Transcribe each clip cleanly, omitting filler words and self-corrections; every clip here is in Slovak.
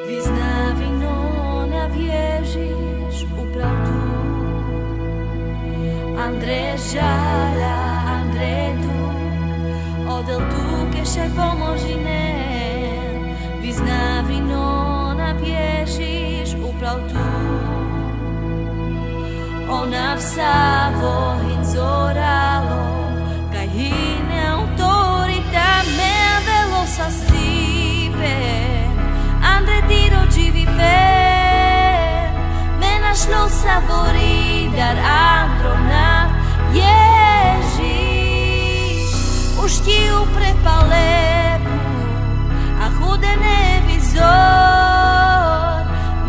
Vyznávaj, nona, wierzysz u prawdu. Andrzej żala, Andrzej duk, odel tu, kieszaj pomoży nam. Vyznávaj, nona, wierzysz u prawdu. Ona vsavo hinzoralo, kaj hine autorita me velo sa sipe. Andre tiro živi per, me našlo savori dar androna. Ježiš, už ti uprepal lepu, a chude nevizor,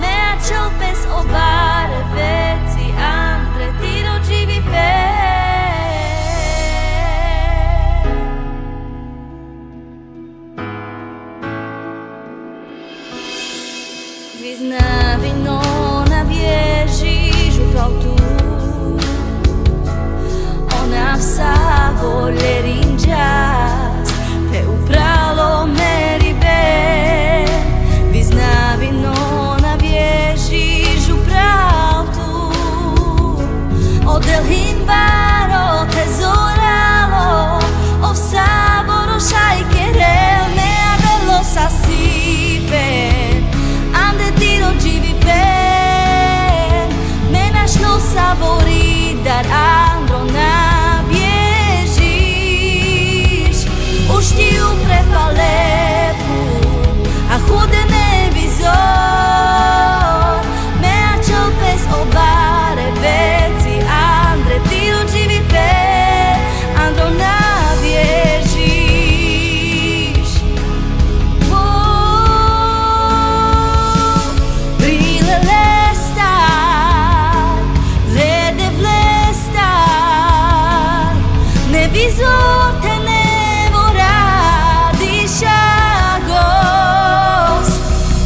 me ačel pes obare veci. Andre tiro živi per. Vyznávaj, nona, wierzysz u prawdu. Ona vsavo lerinjas, te upralo meribe. Vyznávaj, nona, wierzysz u prawdu. Odel hinbaro tesoralo, o vsavo rošaj kerel, me avelo sa sipe. Ande tiro živi per, me našlo savori dar androna. Ježiš, už ti uprepal lepu, a chude nevizor, me ačel pes obare veci. Andre tiro živi per, androna. Vizor te ne vorrà di Chagos,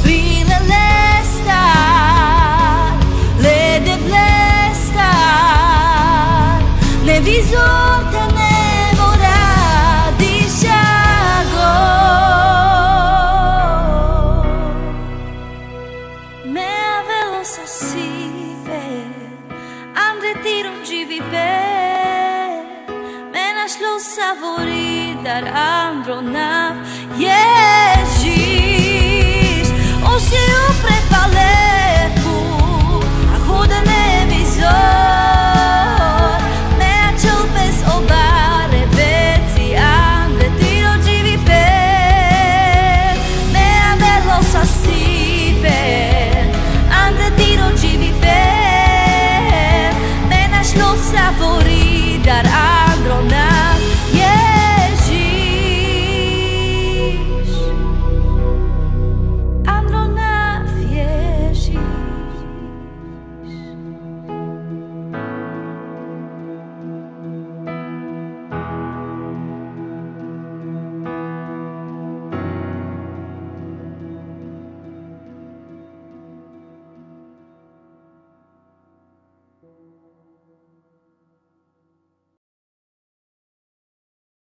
brile star, le devle star, ne vizor te ne vorrà di Chagos. Me avelo sa sipe, Andre tiro živi per. Našlo savori dar androna. Ježiš, už ti uprepal lepu, a chude nevizor, me ačel pes obare veci. Andre tiro živi per, me avelo sa sipe. Andre tiro živi per, me našlo savori dar androna.